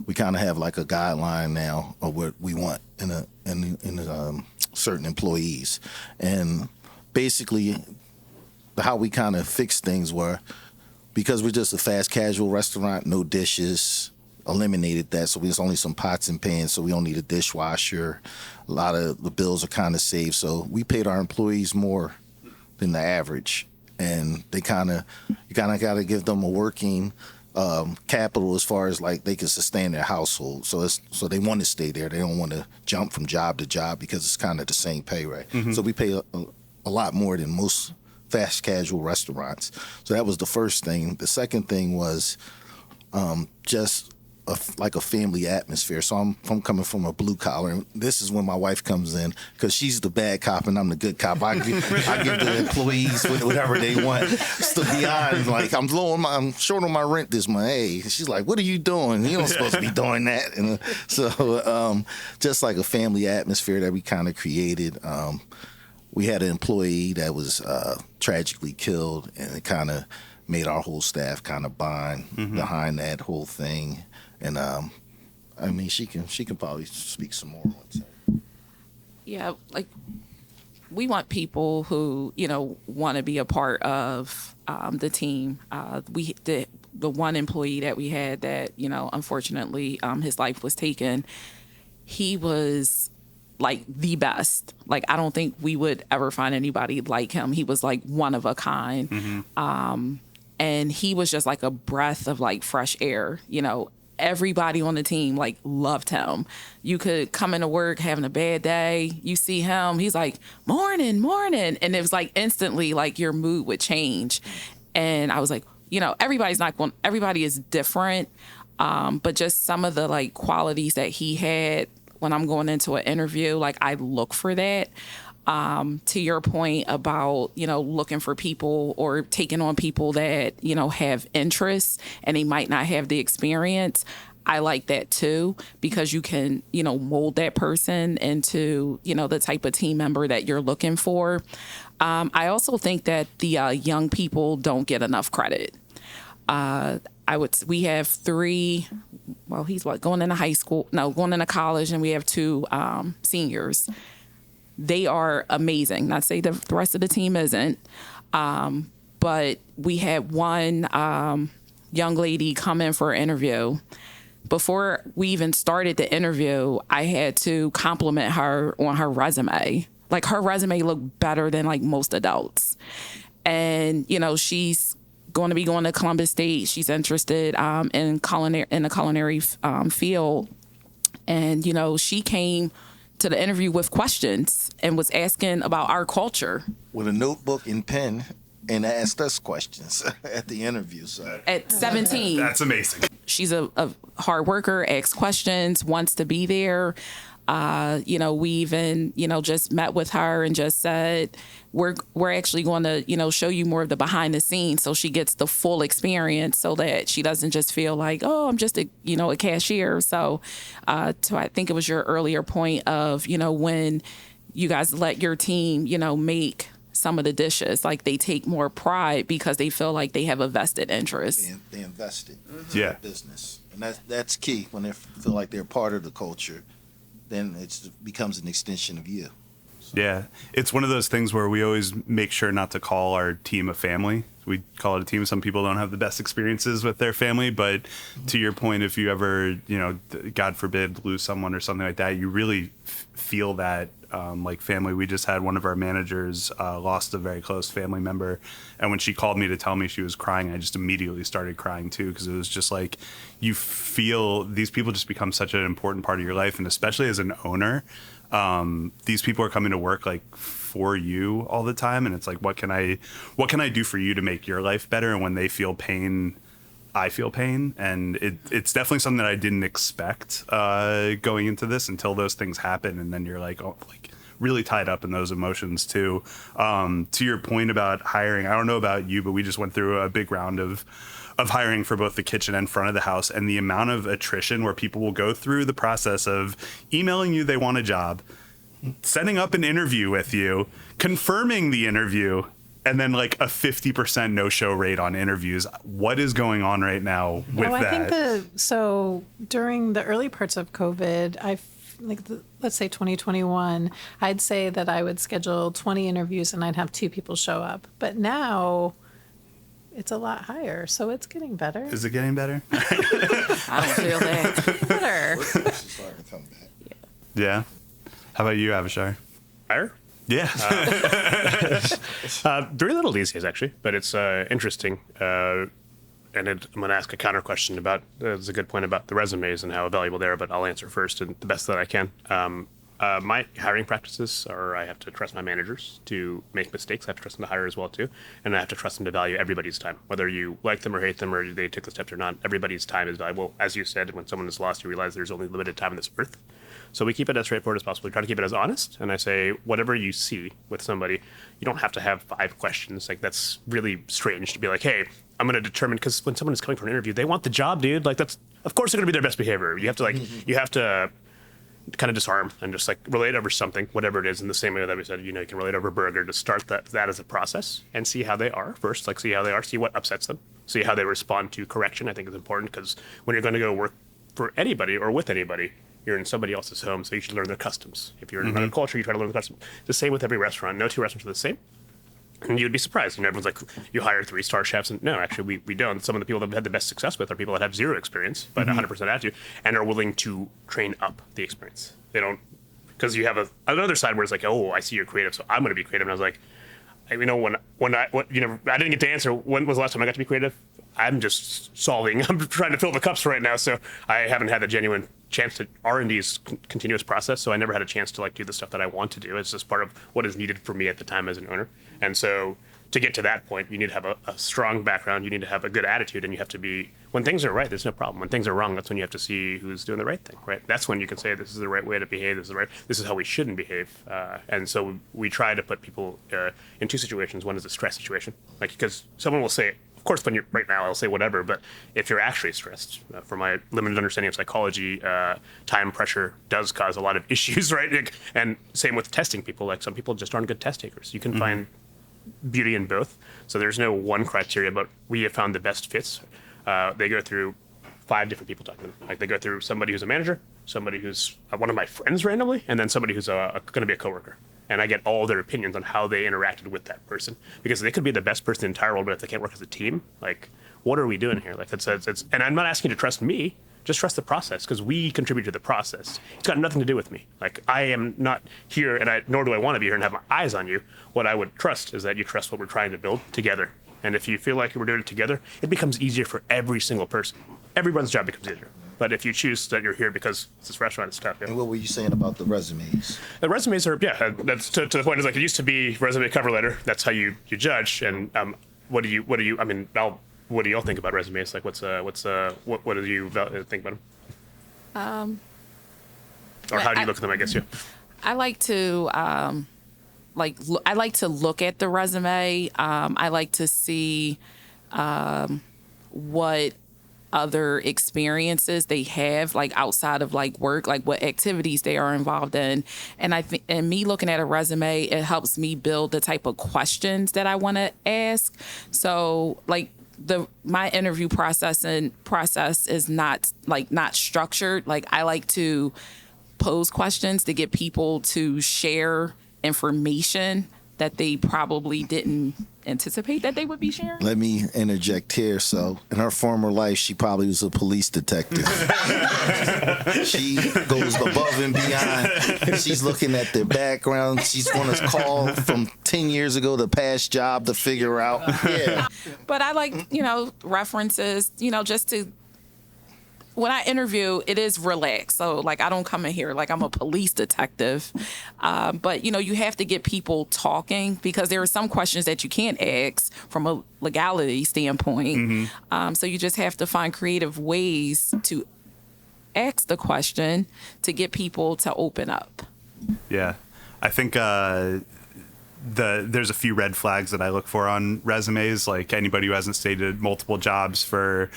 we have like a guideline now of what we want in certain employees, and basically how we kind of fix things were, because we're just a fast casual restaurant, no dishes, eliminated that. So there's only some pots and pans, so we don't need a dishwasher. A lot of the bills are kind of saved. So we paid our employees more than the average. And you kind of got to give them a working capital as far as like they can sustain their household. So they want to stay there. They don't want to jump from job to job because it's kind of the same pay, right? Mm-hmm. So we pay a lot more than most fast casual restaurants. So that was the first thing. The second thing was just like a family atmosphere. So I'm coming from a blue collar, and this is when my wife comes in because she's the bad cop and I'm the good cop. I give the employees whatever they want. So beyond, like I'm short on my rent this month. Hey, she's like, "What are you doing? You're not supposed to be doing that." And so just like a family atmosphere that we kind of created. We had an employee that was tragically killed, and it kind of made our whole staff kind of bond behind that whole thing. And I mean, she can probably speak some more on that. Yeah, like we want people who want to be a part of the team. The one employee that we had that unfortunately his life was taken. He was like the best. Like I don't think we would ever find anybody like him. He was like one of a kind. Mm-hmm. And he was just like a breath of like fresh air. Everybody on the team like loved him. You could come into work having a bad day, you see him, he's like, morning, and it was like instantly like your mood would change. And I was like, everybody is different, but just some of the like qualities that he had when I'm going into an interview, like I look for that. To your point about, looking for people or taking on people that, have interests and they might not have the experience. I like that too, because you can, mold that person into, the type of team member that you're looking for. I also think that the young people don't get enough credit. We have 3, well, he's going into college, and we have 2 seniors. They are amazing. Not to say the rest of the team isn't, but we had one young lady come in for an interview. Before we even started the interview, I had to compliment her on her resume. Like her resume looked better than like most adults. And, she's going to be going to Columbus State. She's interested in the culinary field. And, she came to the interview with questions and was asking about our culture. With a notebook and pen, and asked us questions at the interview. So. At 17. That's amazing. She's a hard worker, asks questions, wants to be there. We even, just met with her and just said, we're actually going to, show you more of the behind the scenes so she gets the full experience so that she doesn't just feel like, oh, I'm just a cashier. So I think it was your earlier point of, when you guys let your team, make some of the dishes, like they take more pride because they feel like they have a vested interest. They invested in the business. And that's key. When they feel like they're part of the culture, then it becomes an extension of you. So. Yeah. It's one of those things where we always make sure not to call our team a family. We call it a team. Some people don't have the best experiences with their family, but to your point, if you ever, God forbid, lose someone or something like that, you really feel that like family. We just had one of our managers lost a very close family member, and when she called me to tell me she was crying, I just immediately started crying too, because it was just like you feel these people just become such an important part of your life, and especially as an owner, these people are coming to work like for you all the time, and it's like what can I do for you to make your life better? And when they feel pain, I feel pain, and it's definitely something that I didn't expect going into this until those things happen, and then you're like, oh, like really tied up in those emotions too. To your point about hiring, I don't know about you, but we just went through a big round of hiring for both the kitchen and front of the house, and the amount of attrition where people will go through the process of emailing you they want a job, setting up an interview with you, confirming the interview, and then like a 50% no-show rate on interviews. What is going on right now with that? I think so during the early parts of COVID, let's say 2021, I'd say that I would schedule 20 interviews and I'd have 2 people show up. But now it's a lot higher, so it's getting better. Is it getting better? I don't feel that. Better. She's starting to come back. Yeah. How about you, Avishar? Higher? Yeah. Very little these days, actually, but it's interesting. I'm going to ask a counter question about, there's a good point about the resumes and how valuable they are, but I'll answer first and the best that I can. My hiring practices are I have to trust my managers to make mistakes. I have to trust them to hire as well, too. And I have to trust them to value everybody's time. Whether you like them or hate them or they took the steps or not, everybody's time is valuable. As you said, when someone is lost, you realize there's only limited time on this earth. So we keep it as straightforward as possible. We try to keep it as honest. And I say, whatever you see with somebody, you don't have to have 5 questions. Like, that's really strange to be like, hey, I'm going to determine, because when someone is coming for an interview, they want the job, dude. Like, that's, of course, they're going to be their best behavior. You have to, you have to kind of disarm and just like relate over something, whatever it is, in the same way that we said, you can relate over a burger, to start that as a process and see how they are first, like see how they are, see what upsets them, see how they respond to correction. I think is important, because when you're going to go work for anybody or with anybody, you're in somebody else's home, so you should learn their customs. If you're in another culture, you try to learn the customs. The same with every restaurant. No 2 restaurants are the same. And you'd be surprised. Everyone's like, you hire 3-star chefs. And no, actually, we don't. Some of the people that have had the best success with are people that have 0 experience, but 100% attitude, and are willing to train up the experience. They don't, because you have another side where it's like, oh, I see you're creative, so I'm going to be creative. And I was like, I didn't get to answer, when was the last time I got to be creative? I'm just solving. I'm trying to fill the cups right now, so I haven't had the genuine chance to. R&D's continuous process, so I never had a chance to like do the stuff that I want to do. It's just part of what is needed for me at the time as an owner. And so to get to that point, you need to have a strong background, you need to have a good attitude, and you have to be, when things are right, there's no problem. When things are wrong, that's when you have to see who's doing the right thing, right? That's when you can say, this is the right way to behave, this is how we shouldn't behave. And so we try to put people in 2 situations. One is a stress situation, like, because someone will say, of course, when you're right now, I'll say whatever, but if you're actually stressed, from my limited understanding of psychology, time pressure does cause a lot of issues, right? Like, and same with testing people. Like, some people just aren't good test takers. You can find beauty in both. So there's no one criteria, but we have found the best fits. They go through 5 different people talking to them. Like, they go through somebody who's a manager, somebody who's one of my friends randomly, and then somebody who's going to be a coworker. And I get all their opinions on how they interacted with that person, because they could be the best person in the entire world, but if they can't work as a team, like, what are we doing here? Like, it's and I'm not asking you to trust me, just trust the process, because we contribute to the process. It's got nothing to do with me. Like, I am not here, and nor do I want to be here and have my eyes on you. What I would trust is that you trust what we're trying to build together. And if you feel like we're doing it together, it becomes easier for every single person. Everyone's job becomes easier. But if you choose that you're here because it's this restaurant, it's tough. Yeah. And what were you saying about the resumes? The resumes are, that's to the point. Is like, it used to be resume cover letter. That's how you judge. And what do y'all think about resumes? Like, what do you think about them? Or how do you look at them? I guess I like to I like to look at the resume. I like to see what other experiences they have, like outside of like work, like what activities they are involved in. And I think, and me looking at a resume, it helps me build the type of questions that I want to ask. So like my interview process is not structured. Like, I like to pose questions to get people to share information that they probably didn't anticipate that they would be sharing. Let me interject here. So, in her former life, she probably was a police detective. She goes above and beyond. She's looking at their background. She's going to call from 10 years ago the past job to figure out. Yeah. But I like, references, just to, when I interview, it is relaxed. So, like, I don't come in here like I'm a police detective. But, you have to get people talking, because there are some questions that you can't ask from a legality standpoint. So you just have to find creative ways to ask the question to get people to open up. Yeah. I think there's a few red flags that I look for on resumes, like anybody who hasn't stated multiple jobs for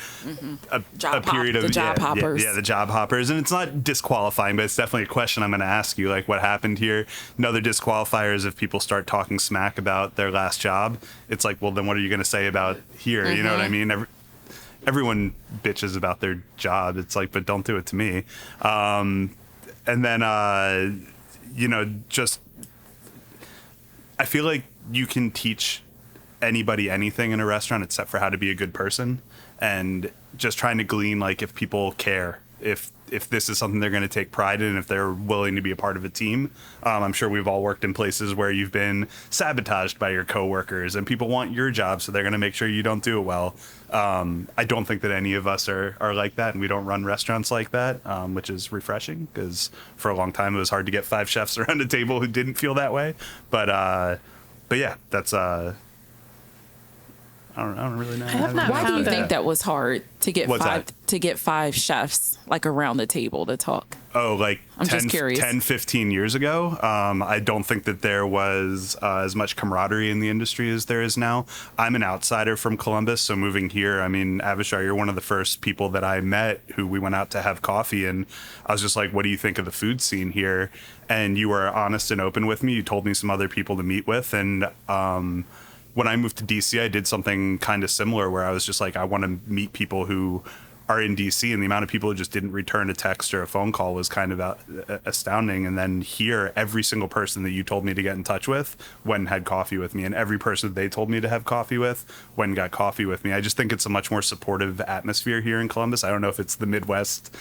a period of the job hoppers. Yeah, the job hoppers. And it's not disqualifying, but it's definitely a question I'm going to ask you, like, what happened here. Another disqualifier is if people start talking smack about their last job. It's like, well, then what are you going to say about here? You know what I mean? Everyone bitches about their job. It's like, but don't do it to me. And then, just, I feel like you can teach anybody anything in a restaurant except for how to be a good person, and just trying to glean like if people care, if this is something they're going to take pride in, if they're willing to be a part of a team. I'm sure we've all worked in places where you've been sabotaged by your coworkers and people want your job, so they're going to make sure you don't do it well. I don't think that any of us are like that, and we don't run restaurants like that, which is refreshing, because for a long time it was hard to get 5 chefs around a table who didn't feel that way. But yeah, that's I don't really know. Why do you think that was hard to get What's five that? to get 5 chefs like around the table to talk? Oh, like I'm 10, just curious. 10, 15 years ago. I don't think that there was as much camaraderie in the industry as there is now. I'm an outsider from Columbus, so moving here, I mean, Avishar, you're one of the first people that I met who we went out to have coffee, and I was just like, what do you think of the food scene here? And you were honest and open with me. You told me some other people to meet with, and when I moved to DC, I did something kind of similar where I was just like, I want to meet people who are in DC, and the amount of people who just didn't return a text or a phone call was kind of astounding. And then here, every single person that you told me to get in touch with went and had coffee with me, and every person they told me to have coffee with went and got coffee with me. I just think it's a much more supportive atmosphere here in Columbus. I don't know if it's the Midwest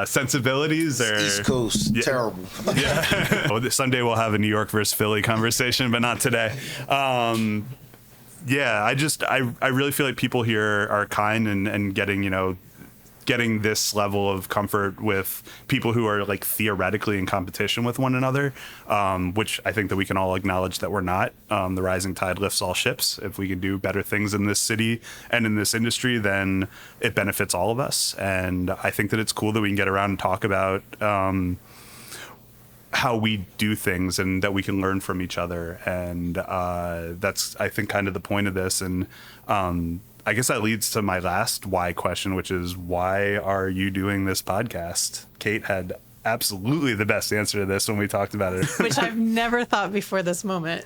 sensibilities or East Coast, Yeah. terrible. Yeah. Well, someday we'll have a New York versus Philly conversation, but not today. Yeah, I really feel like people here are kind and getting this level of comfort with people who are like theoretically in competition with one another, which I think that we can all acknowledge that we're not. The rising tide lifts all ships. If we can do better things in this city and in this industry, then it benefits all of us. And I think that it's cool that we can get around and talk about how we do things and that we can learn from each other. And that's, I think, kind of the point of this. And I guess that leads to my last why question, which is, why are you doing this podcast? Kate had absolutely the best answer to this when we talked about it. Which I've never thought before this moment.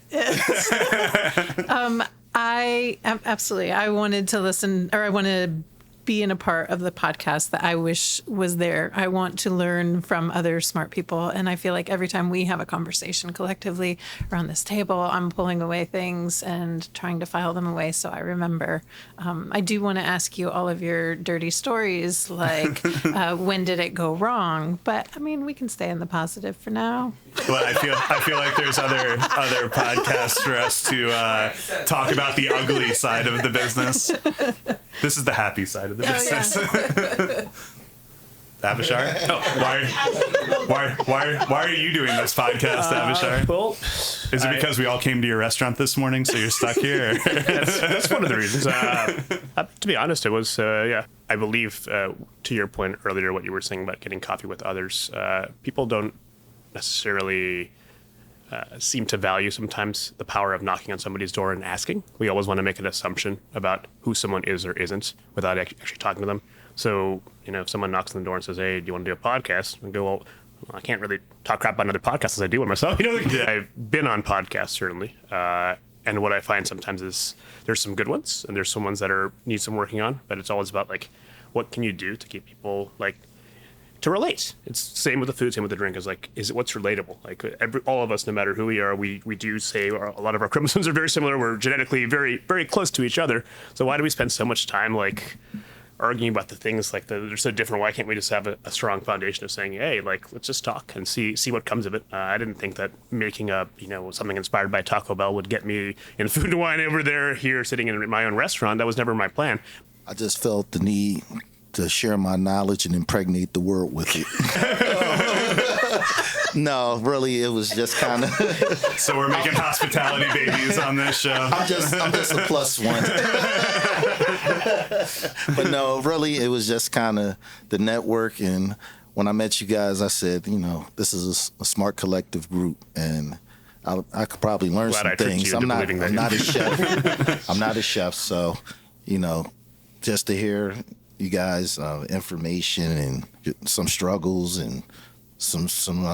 I absolutely. I wanted to listen, or I wanted to be in a part of the podcast that I wish was there. I want to learn from other smart people. And I feel like every time we have a conversation collectively around this table, I'm pulling away things and trying to file them away so I remember. I do want to ask you all of your dirty stories, like when did it go wrong? But I mean, we can stay in the positive for now. Well, I feel like there's other podcasts for us to talk about the ugly side of the business. This is the happy side of the business. Yeah. Avishar? Why are you doing this podcast, Avishar? Well, Is it because we all came to your restaurant this morning, so you're stuck here? that's one of the reasons. To be honest, it was, yeah. I believe, to your point earlier, what you were saying about getting coffee with others, people don't necessarily seem to value sometimes the power of knocking on somebody's door and asking. We always want to make an assumption about who someone is or isn't without actually talking to them. So, if someone knocks on the door and says, hey, do you want to do a podcast? And go, well, I can't really talk crap about another podcast as I do one myself. I've been on podcasts, certainly. And what I find sometimes is there's some good ones and there's some ones that need some working on, but it's always about what can you do to get people to relate. It's same with the food, same with the drink. Is it what's relatable? All of us, no matter who we are, we do say a lot of our chromosomes are very similar. We're genetically very, very close to each other. So why do we spend so much time arguing about the things they're so different? Why can't we just have a strong foundation of saying, hey, let's just talk and see what comes of it? I didn't think that making something inspired by Taco Bell would get me in Food and Wine over there, here sitting in my own restaurant. That was never my plan. I just felt the need to share my knowledge and impregnate the world with it. No, really, it was just kind of. So we're making hospitality babies on this show. I'm just a plus one. But no, really, it was just kind of the network. And when I met you guys, I said, this is a smart collective group, and I could probably learn some things. I'm not a chef. I'm not a chef, so just to hear you guys information and some struggles and some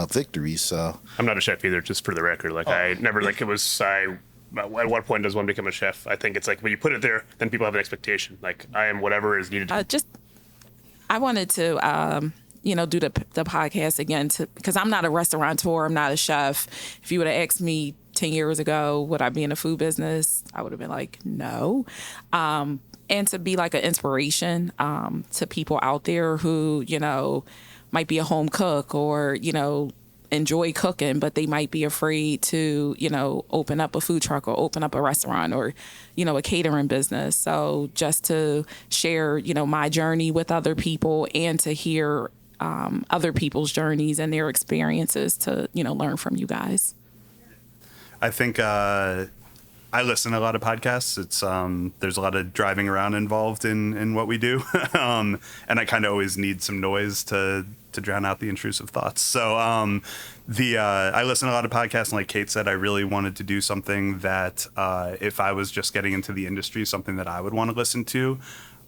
victories. So I'm not a chef either, just for the record. I never at what point does one become a chef? I think it's when you put it there, then people have an expectation. I am whatever is needed. I wanted to do the podcast again because I'm not a restaurateur, I'm not a chef. If you would have asked me 10 years ago, would I be in the food business? I would have been like, no. And to be like an inspiration to people out there who, might be a home cook or, enjoy cooking, but they might be afraid to, open up a food truck or open up a restaurant or, a catering business. So just to share, my journey with other people and to hear other people's journeys and their experiences to, learn from you guys. I think I listen to a lot of podcasts. It's there's a lot of driving around involved in what we do, and I kind of always need some noise to drown out the intrusive thoughts. So I listen to a lot of podcasts, and like Kate said, I really wanted to do something that if I was just getting into the industry, something that I would want to listen to.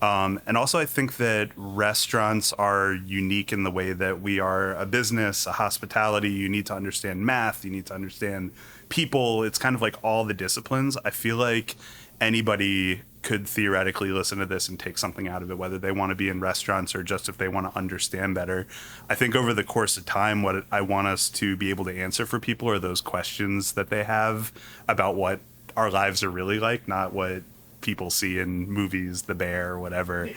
And also, I think that restaurants are unique in the way that we are a business, a hospitality. You need to understand math. You need to understand people. It's kind of like all the disciplines. I feel like anybody could theoretically listen to this and take something out of it, whether they want to be in restaurants or just if they want to understand better. I think over the course of time, what I want us to be able to answer for people are those questions that they have about what our lives are really like, not what people see in movies, The Bear, or whatever.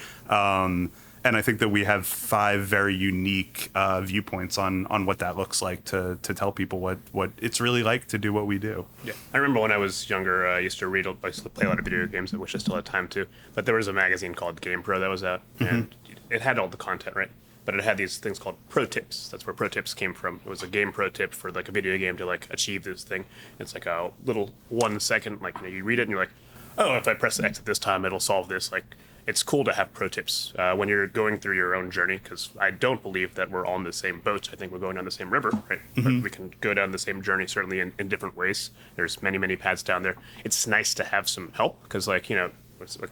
And I think that we have 5 very unique viewpoints on what that looks like to tell people what it's really like to do what we do. Yeah, I remember when I was younger, I used to play a lot of video games, which I still had time to. But there was a magazine called Game Pro that was out, and it had all the content, right? But it had these things called pro tips. That's where pro tips came from. It was a game pro tip for like a video game to like achieve this thing. It's like a little 1 second, like you read it and you're like, oh, if I press X at this time, it'll solve this. Like, it's cool to have pro tips when you're going through your own journey, because I don't believe that we're on the same boat. I think we're going down the same river, right? But we can go down the same journey, certainly in different ways. There's many, many paths down there. It's nice to have some help, because like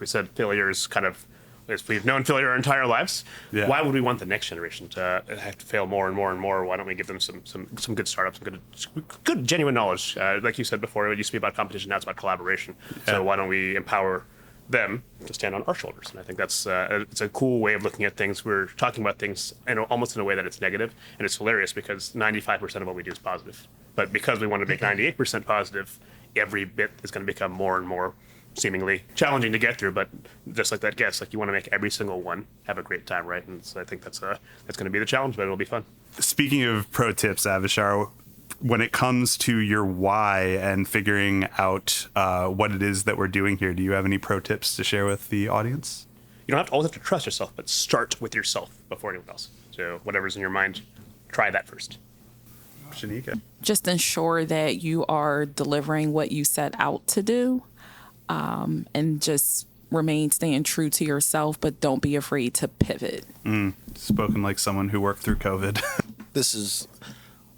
we said, failure is kind of, as we've known failure our entire lives. Yeah. Why would we want the next generation to have to fail more and more and more? Why don't we give them some good startups, some good genuine knowledge? Like you said before, it used to be about competition, now it's about collaboration. Yeah. So why don't we empower them to stand on our shoulders? And I think that's it's a cool way of looking at things. We're talking about things almost in a way that it's negative, and it's hilarious because 95% of what we do is positive. But because we want to make 98% positive, every bit is going to become more and more seemingly challenging to get through. But just like that guess, like you want to make every single one have a great time, right? And so I think that's going to be the challenge, but it'll be fun. Speaking of pro tips, Avishar, when it comes to your why and figuring out what it is that we're doing here, do you have any pro tips to share with the audience? You don't always have to trust yourself, but start with yourself before anyone else. So whatever's in your mind, try that first. Shanika. Just ensure that you are delivering what you set out to do, and just staying true to yourself, but don't be afraid to pivot. Spoken like someone who worked through COVID. This is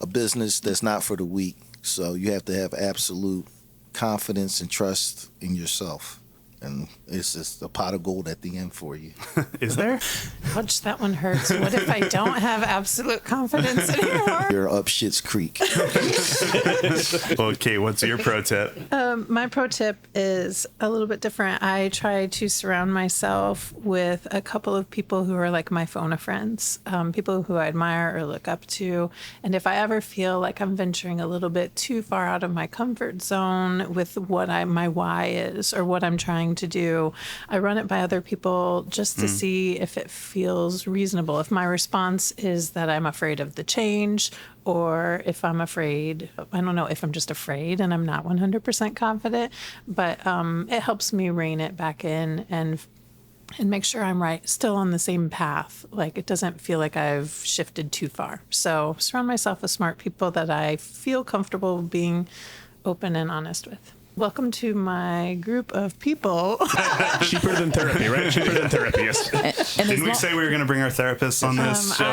a business that's not for the weak, so you have to have absolute confidence and trust in yourself. And it's just a pot of gold at the end for you. Is there? Ouch, that one hurts. What if I don't have absolute confidence anymore? You're up shit's creek. Well, Kate, what's your pro tip? My pro tip is a little bit different. I try to surround myself with a couple of people who are like my phone of friends, people who I admire or look up to. And if I ever feel like I'm venturing a little bit too far out of my comfort zone with what my why is or what I'm trying to do, I run it by other people just to see if it feels reasonable. If my response is that I'm afraid of the change, or if I'm afraid, I don't know, if I'm just afraid and I'm not 100% confident, but it helps me rein it back in and make sure I'm still on the same path. Like it doesn't feel like I've shifted too far. So surround myself with smart people that I feel comfortable being open and honest with. Welcome to my group of people. Cheaper than therapy, right? Cheaper than therapy, yes. Didn't we say we were going to bring our therapists on this show?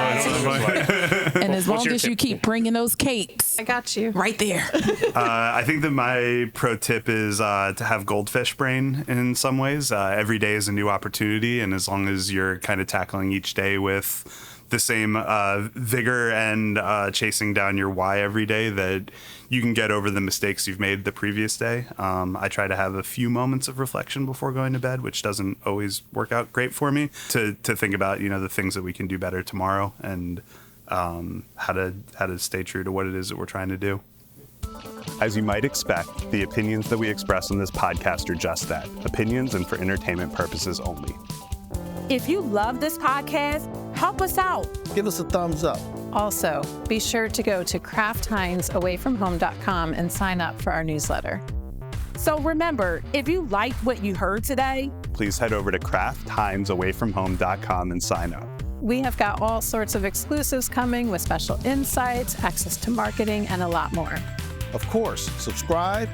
And as long as you keep bringing those cakes. I got you. Right there. I think that my pro tip is to have goldfish brain in some ways. Every day is a new opportunity, and as long as you're kind of tackling each day with the same vigor and chasing down your why every day, that you can get over the mistakes you've made the previous day. I try to have a few moments of reflection before going to bed, which doesn't always work out great for me, to think about the things that we can do better tomorrow and how to stay true to what it is that we're trying to do. As you might expect, the opinions that we express on this podcast are just that, opinions and for entertainment purposes only. If you love this podcast, help us out. Give us a thumbs up. Also, be sure to go to craftheinzawayfromhome.com and sign up for our newsletter. So remember, if you liked what you heard today, Please head over to craftheinzawayfromhome.com and sign up. We have got all sorts of exclusives coming with special insights, access to marketing, and a lot more. Of course, subscribe,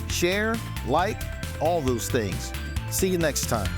share, like, all those things. See you next time.